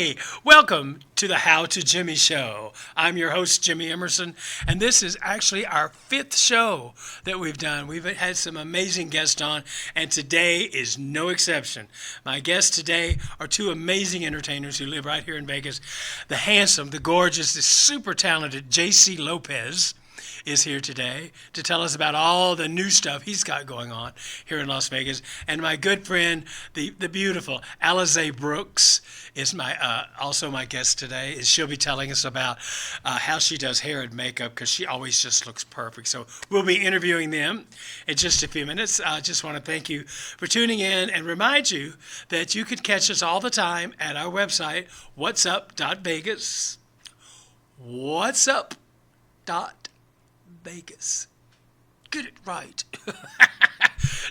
Hey, welcome to the How to Jimmy Show. I'm your host, Jimmy Emerson, and this is actually our 5th show that we've done. We've had some amazing guests on, and today is no exception. My guests today are 2 amazing entertainers who live right here in Vegas. The handsome, the gorgeous, the super talented JC Lopez is here today to tell us about all the new stuff he's got going on here in Las Vegas. And my good friend, the beautiful Alize Brooks, is also my guest today. She'll be telling us about how she does hair and makeup, because she always just looks perfect. So we'll be interviewing them in just a few minutes. I just want to thank you for tuning in and remind you that you can catch us all the time at our website, whatsup.vegas. Whatsup.Vegas. Get it right.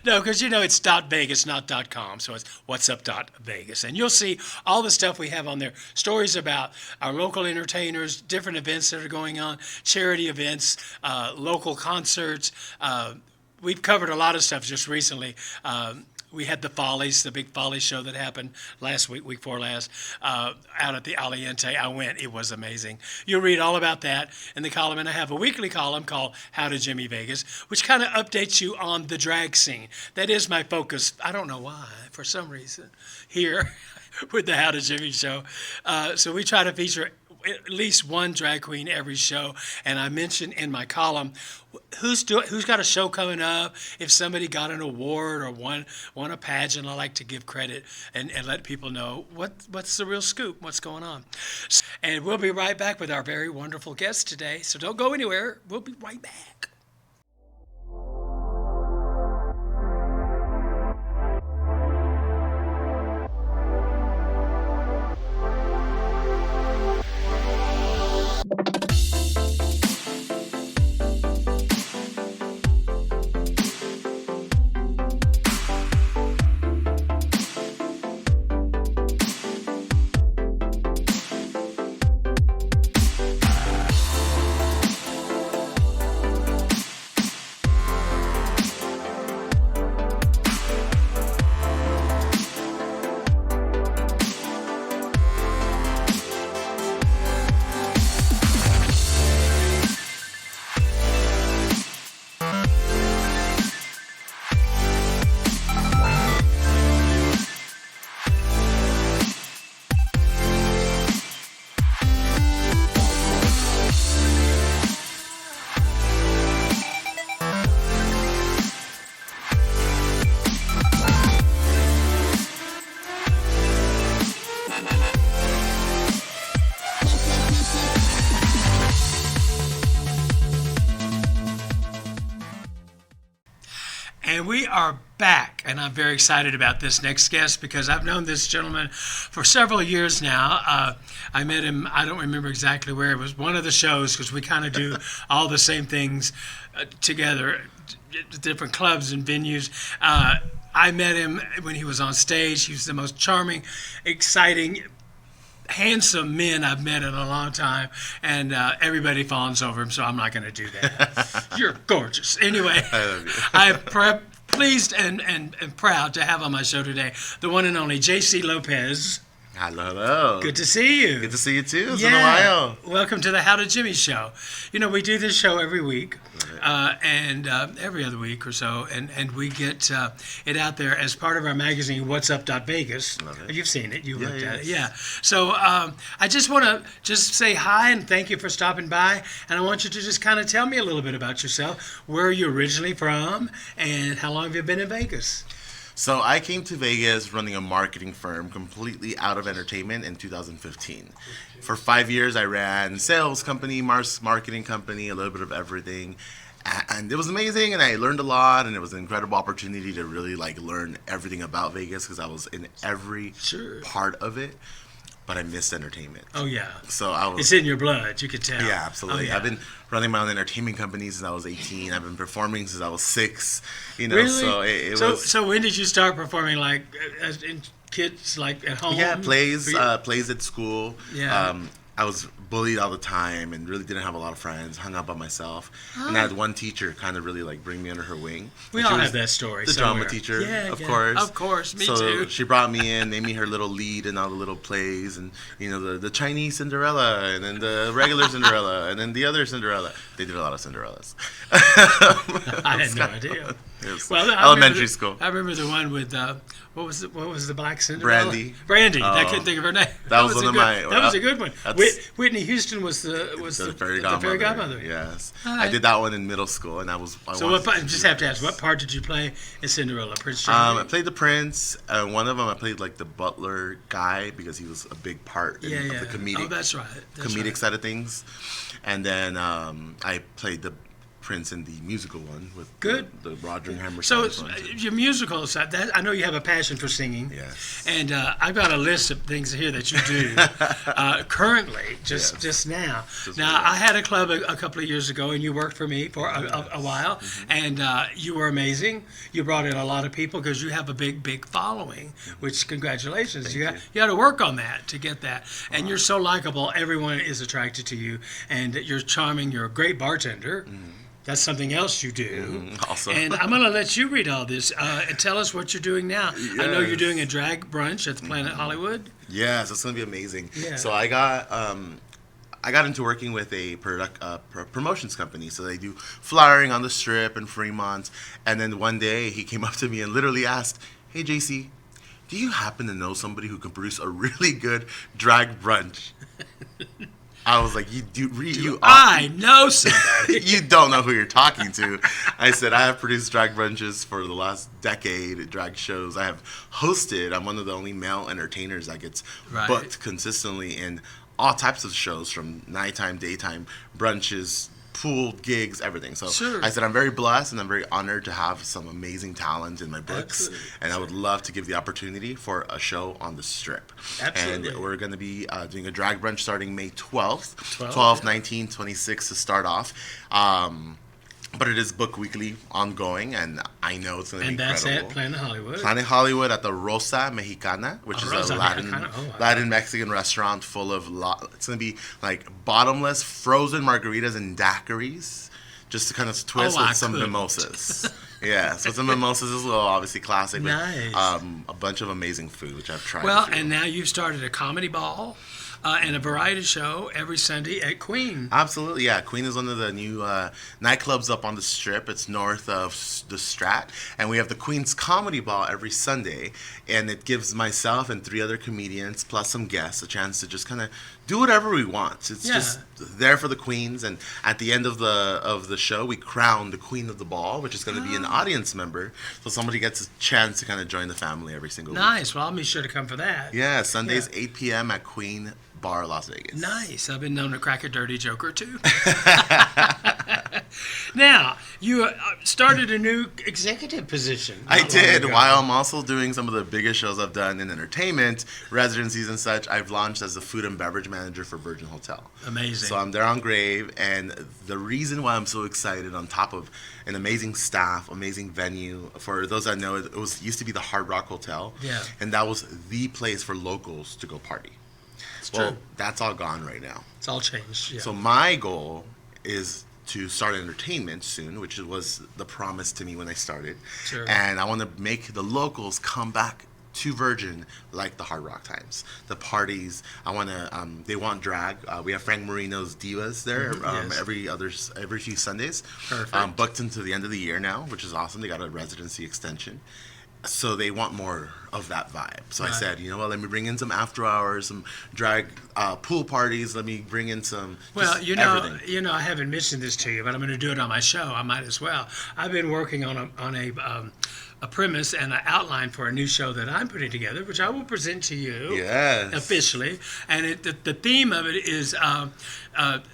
No, because it's .Vegas, not .com. So it's whatsup.Vegas. And you'll see all the stuff we have on there. Stories about our local entertainers, different events that are going on, charity events, local concerts. We've covered a lot of stuff just recently. We had the Follies, the big Follies show that happened last week before last, out at the Aliente. I went. It was amazing. You'll read all about that in the column. And I have a weekly column called How to Jimmy Vegas, which kind of updates you on the drag scene. That is my focus. I don't know why, for some reason, here with the How to Jimmy show. So we try to feature at least one drag queen every show. And I mentioned in my column who's got a show coming up. If somebody got an award or won a pageant, I like to give credit and let people know what's the real scoop, what's going on. And we'll be right back with our very wonderful guest today. So don't go anywhere. We'll be right back. And we are back, and I'm very excited about this next guest because I've known this gentleman for several years now. I met him, I don't remember exactly where. It was one of the shows, because we kind of do all the same things together, different clubs and venues. I met him when he was on stage. He was the most charming, exciting, handsome men I've met in a long time, and everybody fawns over him, so I'm not going to do that. You're gorgeous. Anyway, I love you. I'm pleased and proud to have on my show today the one and only JC Lopez. Hello. Good to see you. Good to see you too. It's been a while. Welcome to the How to Jimmy show. We do this show every week, and every other week or so, and we get it out there as part of our magazine, Whatsup.Vegas. You've seen it. You've looked at it. Yeah. So I just want to say hi and thank you for stopping by, and I want you to just kind of tell me a little bit about yourself. Where are you originally from, and how long have you been in Vegas? So I came to Vegas running a marketing firm completely out of entertainment in 2015. For 5 years, I ran sales company, marketing company, a little bit of everything. And it was amazing, and I learned a lot, and it was an incredible opportunity to really learn everything about Vegas, because I was in every part of it. But I missed entertainment. Oh, yeah. So it's in your blood, you could tell. Yeah, absolutely. Oh, yeah. I've been running my own entertainment company since I was 18. I've been performing since I was 6. Really? So it was. So when did you start performing, as in kids, at home? Yeah, plays at school. Yeah. I was bullied all the time and really didn't have a lot of friends, hung out by myself. And I had one teacher kind of really like bring me under her wing. We And all she have was that story. the somewhere. drama teacher, Yeah, of yeah. course. Of course, me so too. she brought me in, made me her little lead in all the little plays, and the Chinese Cinderella, and then the regular Cinderella, and then the other Cinderella. They did a lot of Cinderellas. I had no idea. Well, Elementary school. I remember the one with what was the black Cinderella? Brandy. Brandy. I Oh. couldn't think of her name. That was one of my- That was a good one. that's- Whitney Houston was the fairy the fairy godmother. Yes, All I right. did that one in middle school, and So what part, just have to ask, what part did you play in Cinderella? Prince I Charming? played the prince. One of them I played like the butler guy because he was a big part of the comedic Oh, that's right. That's comedic right. side of things. And then I played the prince in the musical one with Good. the Roger and Hammerstein So one too. your musical side, I know you have a passion for singing. Yes. And I've got a list of things here that you do currently, Yes. just now. Just Now, right now. I had a club a couple of years ago, and you worked for me for a while, Mm-hmm. and you were amazing. You brought in a lot of people because you have a big following, which congratulations. You got to work on that to get that. And you're so likable. Everyone is attracted to you, and you're charming. You're a great bartender. That's something else you do. Also. And I'm going to let you read all this and tell us what you're doing now. I know you're Yes. doing a drag brunch at the Planet Hollywood. Yes, it's gonna be amazing. Yeah. So I got into working with a promotions company. So they do flyering on the Strip and Fremont. And then one day he came up to me and literally asked, "Hey JC, do you happen to know somebody who can produce a really good drag brunch?" I was like, I know somebody. you don't know who you're talking to. I said, I have produced drag brunches for the last decade, drag shows. I have hosted. I'm one of the only male entertainers that gets Right. booked consistently in all types of shows, from nighttime, daytime, brunches, pool gigs, everything. So Sure. I said, I'm very blessed and I'm very honored to have some amazing talent in my books. Absolutely. And I would love to give the opportunity for a show on the Strip. Absolutely. And we're going to be doing a drag brunch starting May 12th. 12th, 12, yeah. 19, 26 to start off. But it is book weekly, ongoing, and I know it's going to be And that's incredible. at Planet Hollywood. Planet Hollywood at the Rosa Mexicana, which is Rosa a Latin Mexicana. Oh, wow. Latin Mexican restaurant full of it's going to be like bottomless frozen margaritas and daiquiris, just to kind of twist Oh, I with some couldn't. mimosas. Yeah, so some mimosas as well, obviously classic. Nice. But, a bunch of amazing food, which I've tried. Well, a few. and now you've started a comedy ball and a variety show every Sunday at Queen. Absolutely, yeah. Queen is one of the new nightclubs up on the Strip. It's north of the Strat, and we have the Queen's Comedy Ball every Sunday, and it gives myself and 3 other comedians plus some guests a chance to just kind of do whatever we want. It's Yeah. just there for the queens, and at the end of the show, we crown the Queen of the Ball, which is going to be an audience member, so somebody gets a chance to kind of join the family every single week. Nice. Well, I'll be sure to come for that. Yeah, Sundays Yeah. 8 p.m. at Queen Bar, Las Vegas. Nice. I've been known to crack a dirty joke or two. Now, you started a new executive position. I not long did. ago. While I'm also doing some of the biggest shows I've done in entertainment, residencies and such, I've launched as the food and beverage manager for Virgin Hotel. Amazing. So I'm there on Grave, and the reason why I'm so excited, on top of an amazing staff, amazing venue, for those that know, it used to be the Hard Rock Hotel, Yeah. and that was the place for locals to go party. It's Well, true. that's all gone right now. It's all changed. Yeah. So my goal is to start entertainment soon, which was the promise to me when I started. Sure. And I want to make the locals come back to Virgin like the Hard Rock times. The parties, I want to, they want drag. We have Frank Marino's Divas there Yes. every few Sundays. Perfect. Booked into the end of the year now, which is awesome. They got a residency extension. So they want more of that vibe. So I Right. said, you know what, let me bring in some after hours, some drag pool parties. Let me bring in some Well, just you know, everything. I haven't mentioned this to you, but I'm going to do it on my show. I might as well. I've been working on a premise and an outline for a new show that I'm putting together, which I will present to you Yes. officially. And the theme of it is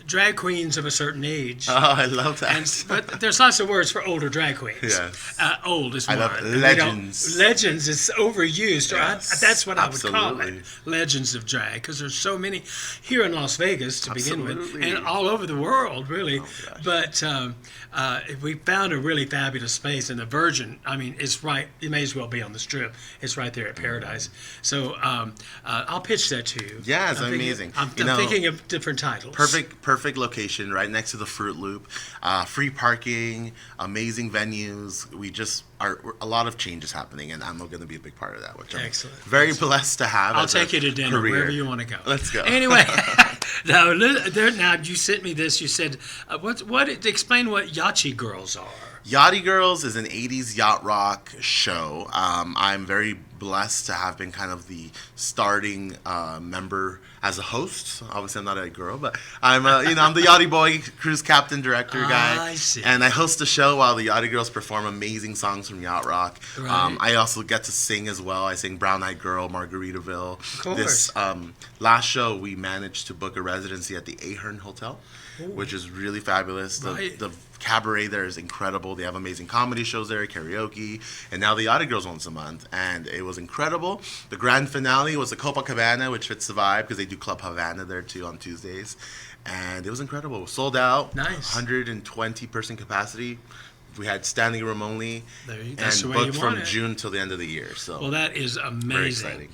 drag queens of a certain age. Oh, I love that. But there's lots of words for older drag queens. Yes. Old is I one. love And legends. Legends is overused. Or Yes, that's what I would call absolutely. it. Legends of drag, because there's so many here in Las Vegas to begin with, Absolutely. and all over the world, really. Oh, gosh. But we found a really fabulous space, and the Virgin, I mean, is it's right. It may as well be on the Strip. It's right there at Paradise. So I'll pitch that to you. Yeah, it's I'm thinking- amazing. I'm thinking of different titles. Perfect location, right next to the Fruit Loop. Free parking, amazing venues. We just are a lot of changes happening, and I'm going to be a big part of that, which I'm Excellent. very blessed to have. I'll as take a you to dinner career. wherever you want to go. Let's go. Anyway, now you sent me this. You said, explain what Yachi Girls are. Yachty Girls is an 80s yacht rock show. I'm very blessed to have been kind of the starting member as a host. Obviously, I'm not a girl, but I'm the Yachty Boy, cruise captain, director guy. I see. And I host the show while the Yachty Girls perform amazing songs from yacht rock. Right. I also get to sing as well. I sing Brown Eyed Girl, Margaritaville. Of course. This last show, we managed to book a residency at the Ahern Hotel, which is really fabulous. Right. The cabaret there is incredible. They have amazing comedy shows there, karaoke, and now the Yachty Girls once a month, and it was incredible. The grand finale was the Copacabana, which fits the vibe because they do Club Havana there too on Tuesdays, and it was incredible. Sold out. Nice. 120 person capacity. We had standing room only, That's the and way you booked want from it. June till the end of the year. So Well, that is amazing. very exciting.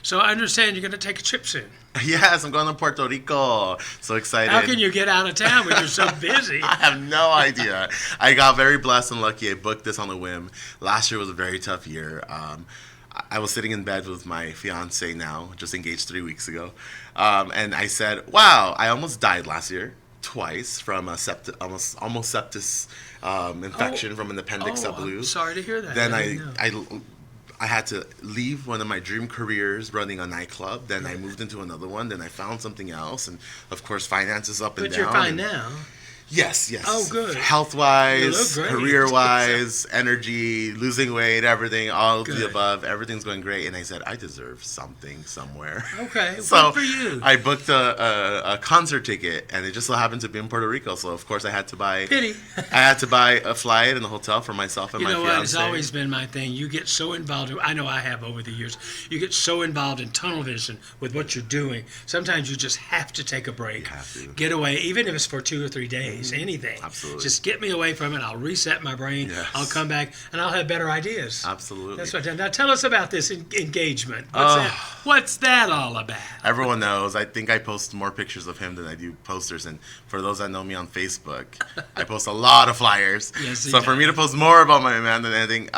So I understand you're going to take a trip soon. Yes, I'm going to Puerto Rico. So excited. How can you get out of town when you're so busy? I have no idea. I got very blessed and lucky. I booked this on a whim. Last year was a very tough year. I was sitting in bed with my fiance now, just engaged 3 weeks ago, and I said, "Wow, I almost died last year twice from a almost sepsis infection from an appendix that blew." I'm sorry to hear that. Then didn't know. I had to leave one of my dream careers running a nightclub. Then I moved into another one. Then I found something else. And, of course, finances up and But down. you're fine now. Yes. Oh, good. You Health-wise, look great. career-wise, energy, losing weight, everything, all of the Good. above. Everything's going great. And I said, I deserve something somewhere. Okay, So good for you. I booked a concert ticket, and it just so happened to be in Puerto Rico. So, of course, I had to buy Pity. I had to buy a flight and a hotel for myself and You my know fiance. what? It's always been my thing. You get so involved. I know I have over the years. You get so involved in tunnel vision with what you're doing. Sometimes you just have to take a break. You have to. Get away, even if it's for 2 or 3 days. Anything. Absolutely. Just get me away from it. I'll reset my brain. Yes. I'll come back and I'll have better ideas. Absolutely. That's what. Now tell us about this engagement. Oh. What's that all about? Everyone knows. I think I post more pictures of him than I do posters. And for those that know me on Facebook, I post a lot of flyers. Yes, he so for does. me to post more about my man than anything,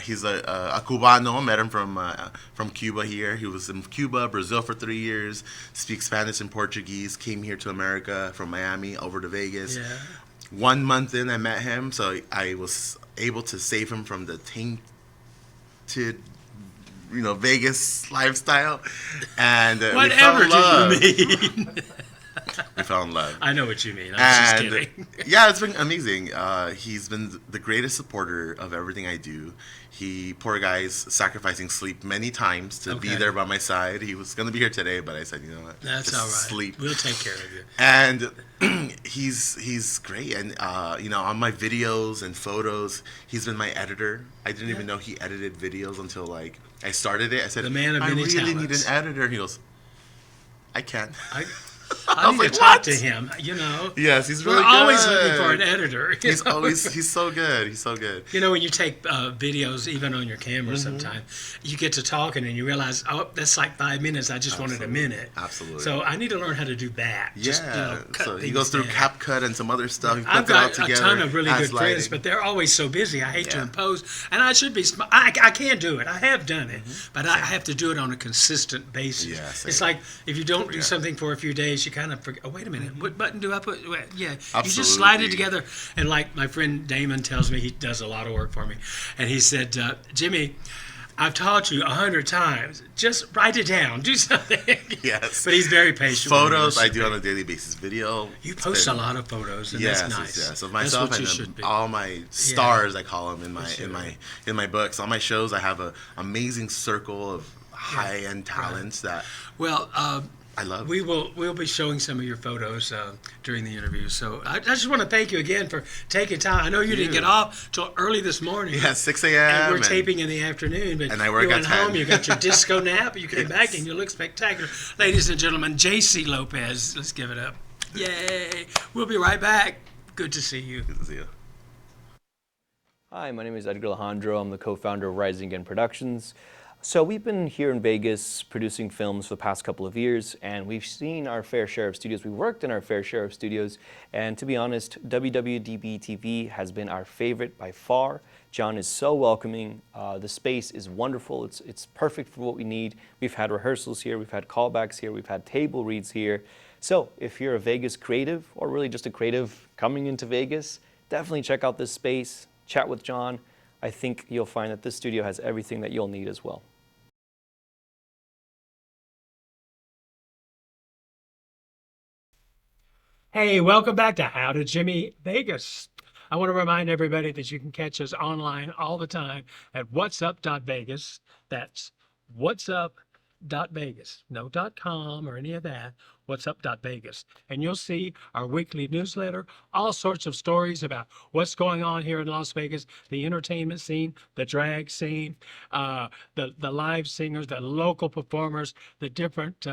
he's a Cubano. Met him from Cuba here. He was in Cuba, Brazil for 3 years. Speaks Spanish and Portuguese. Came here to America from Miami over to Vegas. Yeah. 1 month in, I met him, so I was able to save him from the tainted, Vegas lifestyle, and Whatever we fell in love. do you mean? We fell in love. I know what you mean. I was just And kidding. yeah, it's been amazing. He's been the greatest supporter of everything I do. He, poor guy's sacrificing sleep many times to be Okay. there by my side. He was going to be here today, but I said, you know what? That's just all right. Sleep. We'll take care of you. And he's great. And on my videos and photos, he's been my editor. I didn't even know he edited videos until I started it. I said, The man of I many really need talents. an editor. And he goes, I can't. I was need like, to talk "What?" to him. Yes, he's really We're good. always looking for an editor. He's so good. He's so good. When you take videos, even on your camera, sometimes you get to talking and you realize, oh, that's like 5 minutes. I just wanted a minute. Absolutely. So I need to learn how to do that. Yeah. Just, cut So he things goes through down. CapCut and some other stuff. He puts I've it all got together. a ton of really adds good friends, lighting. but they're always so busy. I hate to Yeah. impose, and I should be. I can't do it. I have done it, but I have to do it on a consistent basis. Yeah, same. It's like if you don't do something for a few days, you kind of forget. Oh, wait a minute. What button do I put? Well, yeah, you just slide it Absolutely. together. And like my friend Damon tells me, he does a lot of work for me, and he said, Jimmy, I've taught you 100 times. Just write it down. Do something. Yes. But he's very patient. with me. Photos I do on a daily basis. Video. You it's post a been- lot of photos, and Yes, that's nice. yes. Of That's myself what you and should be. all my stars, I call them sure. in my books. On my shows, I have a amazing circle of high end talents that Well, I love. we'll be showing some of your photos during the interview. So I just want to thank you again for taking time. I know you didn't get off till early this morning. Yeah, 6 a.m. And we're taping in the afternoon, but and I work you at went 10. home, you got your disco nap, you came back Yes. and you look spectacular. Ladies and gentlemen, JC Lopez, let's give it up. Yay. We'll be right back. Good to see you. Good to see you. Hi, my name is Edgar Alejandro. I'm the co-founder of Rising Again Productions. So we've been here in Vegas producing films for the past couple of years, and we've seen our fair share of studios. We've worked in our fair share of studios, and to be honest, WWDBTV has been our favorite by far. John is so welcoming. The space is wonderful. It's perfect for what we need. We've had rehearsals here, we've had callbacks here, we've had table reads here. So if you're a Vegas creative, or really just a creative coming into Vegas, definitely check out this space, chat with John. I think you'll find that this studio has everything that you'll need as well. Hey, welcome back to How to Jimmy Vegas. I want to remind everybody that you can catch us online all the time at whatsup.vegas. That's whatsup.vegas. No .com or any of that. Whatsup.vegas. And you'll see our weekly newsletter, all sorts of stories about what's going on here in Las Vegas, the entertainment scene, the drag scene, the live singers, the local performers, the different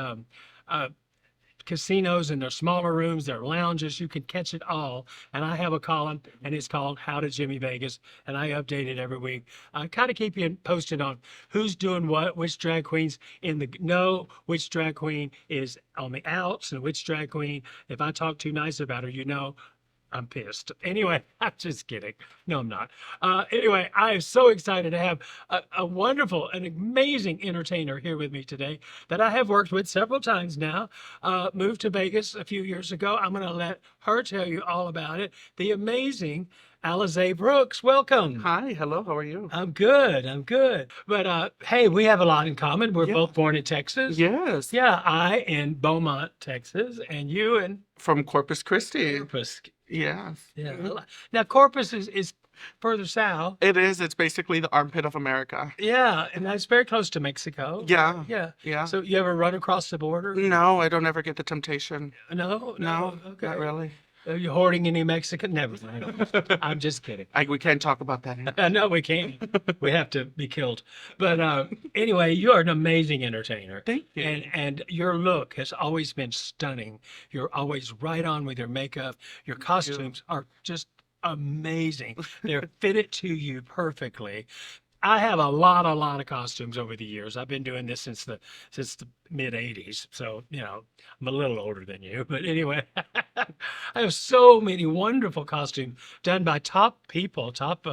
casinos and their smaller rooms, their lounges. You can catch it all. And I have a column, and it's called How to Jimmy Vegas, and I update it every week. I kind of keep you posted on who's doing what, which drag queen's in the know, which drag queen is on the outs, and which drag queen, if I talk too nice about her, you know, I'm pissed. Anyway, I'm just kidding. No, I'm not. Anyway, I am so excited to have a wonderful and amazing entertainer here with me today that I have worked with several times now. Moved to Vegas a few years ago. I'm going to let her tell you all about it. The amazing Alize Brooks. Welcome. Hi, hello, how are you? I'm good. I'm good. But hey, we have a lot in common. We're Yeah. both born in Texas. Yes, Yeah, I in Beaumont, Texas, and you in from Corpus Christi. Corpus. Yes. Yeah. Now Corpus is further south. It is, it's basically the armpit of America. Yeah, and that's very close to Mexico. Yeah. Yeah. Yeah. So you ever run across the border? No, I don't ever get the temptation. No. No, Okay. not really. Are you hoarding any Mexican? Never mind. I'm just kidding. We can't talk about that here. No, we can't. We have to be killed. But anyway, you're an amazing entertainer. Thank you. And your look has always been stunning. You're always right on with your makeup. Your costumes are just amazing. They're fitted to you perfectly. I have a lot of costumes over the years. I've been doing this since the mid '80s, so you know I'm a little older than you. But anyway, I have so many wonderful costumes done by top people, top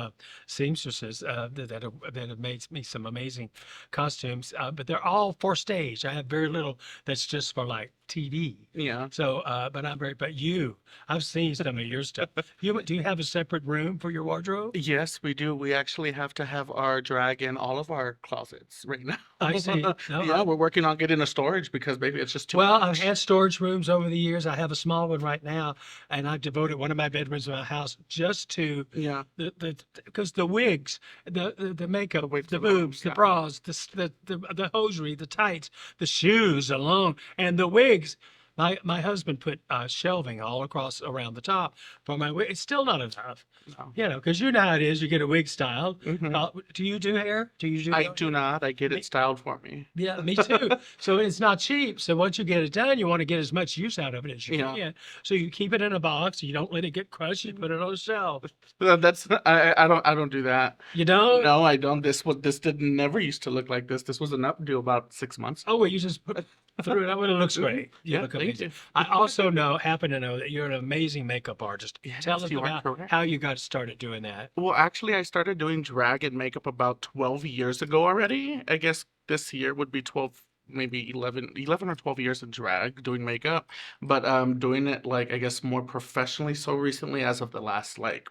seamstresses that have made me some amazing costumes. But they're all for stage. I have very little that's just for like TV. Yeah. So, but I've seen some of your stuff. Do you have a separate room for your wardrobe? Yes, we do. We actually have to have our drag in all of our closets right now. I see. No, Yeah, we're working on getting a storage because maybe it's just too Well, much. I've had storage rooms over the years. I have a small one right now, and I've devoted one of my bedrooms in my house just to Yeah. because the wigs, the makeup, The wigs the alone, boobs, the yeah. bras, the hosiery, the tights, the shoes alone, and the wigs. My husband put shelving all across around the top for my wig. It's still not enough, No. you know, because you know how it is. You get a wig styled. Mhm. Do you do hair? Do you do? I hair? do not. I get it styled for me. Yeah, me too. So it's not cheap. So once you get it done, you want to get as much use out of it as you Yeah. can. So you keep it in a box. You don't let it get crushed. You put it on a shelf. That's I don't do that. You don't? No, I don't. This didn't never used to look like this. This was an updo about 6 months. Oh, well, you just threw it out. Well, it looks great. You Yeah, look thank amazing. you. I also happen to know that you're an amazing makeup artist. Yes, Tell us you are about correct. how you got started doing that. Well, actually, I started doing drag and makeup about 12 years ago already. I guess this year would be 12, maybe 11 or 12 years in drag doing makeup. But doing it like I guess more professionally so recently as of the last like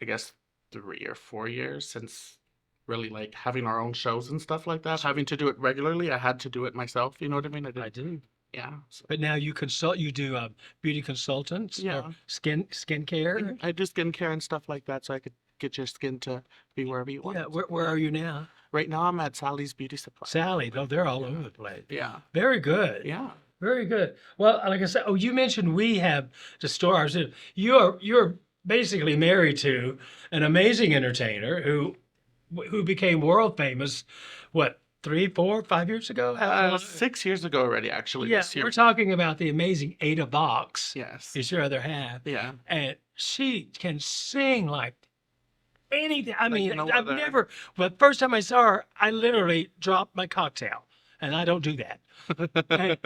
I guess 3 or 4 years since really like having our own shows and stuff like that. Having to do it regularly, I had to do it myself. You know what I mean? I do. Yeah. So. But now you consult. You do beauty consultants Yeah. or skincare. I do skincare and stuff like that, so I could get your skin to be wherever you want. Yeah. Where are you now? Right now, I'm at Sally's Beauty Supply. Sally. No, they're all over the place. Yeah. Very good. Yeah. Very good. Well, like I said, oh, you mentioned we have the stars. You're basically married to an amazing entertainer who became world famous. What, 3, 4, 5 years ago? How long? 6 years ago already, actually. Yeah, This year. we're talking about the amazing Ada Vox. Yes. Is your other half, Yeah. and she can sing like anything. I mean, no I've other. never. But first time I saw her, I literally dropped my cocktail, and I don't do that. And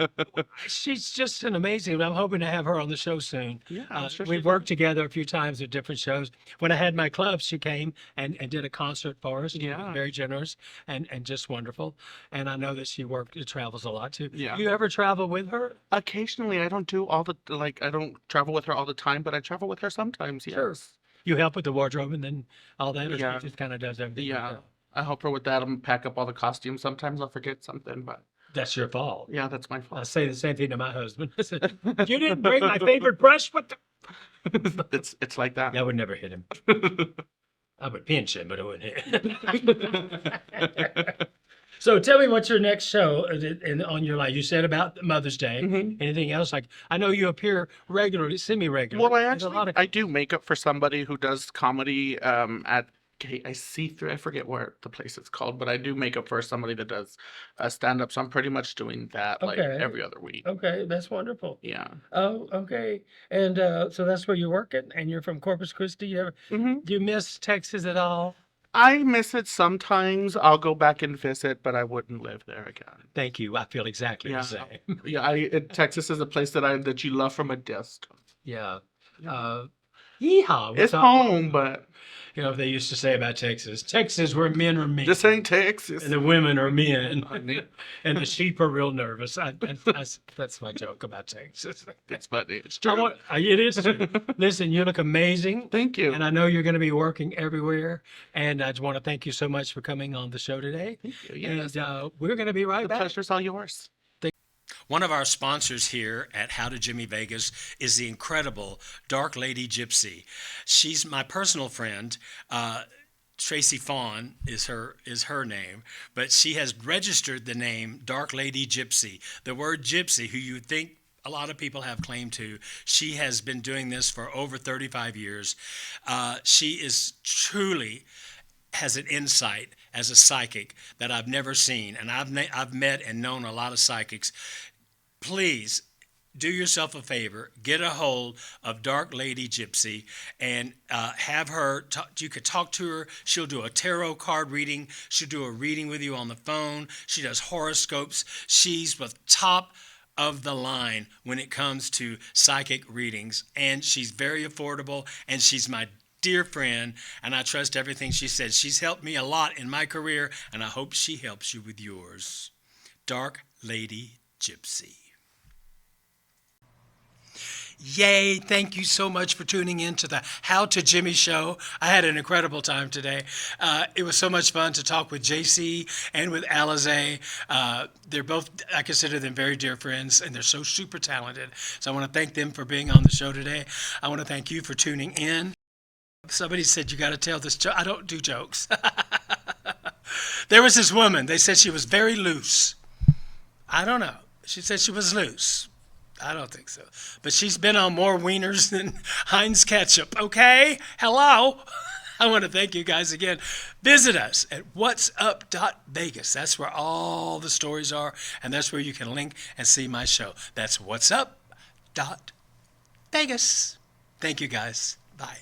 she's just an amazing. I'm hoping to have her on the show soon. Yeah, I'm sure We've she's worked together a few times at different shows. When I had my club, she came and did a concert for us. She was Yeah. very generous and just wonderful. And I know that she travels a lot too. Yeah. You ever travel with her? Occasionally, I don't do all the like. I don't travel with her all the time, but I travel with her sometimes. Sure. Yes. You help with the wardrobe and then all that, or Yeah. she just kind of does everything? Yeah. herself? I help her with that. I'm pack up all the costumes. Sometimes I'll forget something, but That's your fault. yeah, that's my I fault. say the same thing to my husband. I said, you didn't bring my favorite brush. What the? It's like that. I would never hit him. I would pinch him, but I wouldn't hit him. So tell me, what's your next show on your life? You said about Mother's Day. Mhm. Anything else? Like, I know you appear regularly, semi-regularly. Well, I There's a actually lot of I do makeup for somebody who does comedy at I see through. I forget where the place is called, but I do makeup for somebody that does stand up. So I'm pretty much doing that like Okay. every other week. Okay, that's wonderful. Yeah. Oh, okay. And so that's where you're working, and you're from Corpus Christi. hmm Do you miss Texas at all? I miss it sometimes. I'll go back and visit, but I wouldn't live there again. Thank you. I feel exactly Yeah. the same. Yeah, Texas is a place that you love from a distance. Yeah. Yeah. Yeehaw. It's home, but You know, they used to say about Texas, Texas where men are men. this ain't Texas. And the women are men. Honey. And the sheep are real nervous. That's my joke about Texas. It's funny. It's I true. want, it is true. Listen, you look amazing. Thank you. And I know you're going to be working everywhere. And I just want to thank you so much for coming on the show today. Thank you. Yes. And we're going to be right The back. pleasure's all yours. One of our sponsors here at How to Jimmy Vegas is the incredible Dark Lady Gypsy. She's my personal friend. Tracy Fawn is her name, but she has registered the name Dark Lady Gypsy. The word gypsy, who you think a lot of people have claim to, she has been doing this for over 35 years. She is truly has an insight as a psychic that I've never seen, and I've met and known a lot of psychics. Please do yourself a favor, get a hold of Dark Lady Gypsy and have her, you could talk to her. She'll do a tarot card reading. She'll do a reading with you on the phone. She does horoscopes. She's the top of the line when it comes to psychic readings, and she's very affordable, and she's my dear friend, and I trust everything she said. She's helped me a lot in my career, and I hope she helps you with yours. Dark Lady Gypsy. Yay, thank you so much for tuning in to the How to Jimmy show. I had an incredible time today. It was so much fun to talk with JC and with Alize. They're both, I consider them very dear friends, and they're so super talented. So I want to thank them for being on the show today. I want to thank you for tuning in. Somebody said you got to tell this joke. I don't do jokes. There was this woman. They said she was very loose. I don't know. She said she was loose. I don't think so. But she's been on more wieners than Heinz ketchup. Okay? Hello? I want to thank you guys again. Visit us at whatsup.vegas. That's where all the stories are, and that's where you can link and see my show. That's whatsup.vegas. Thank you guys. Bye.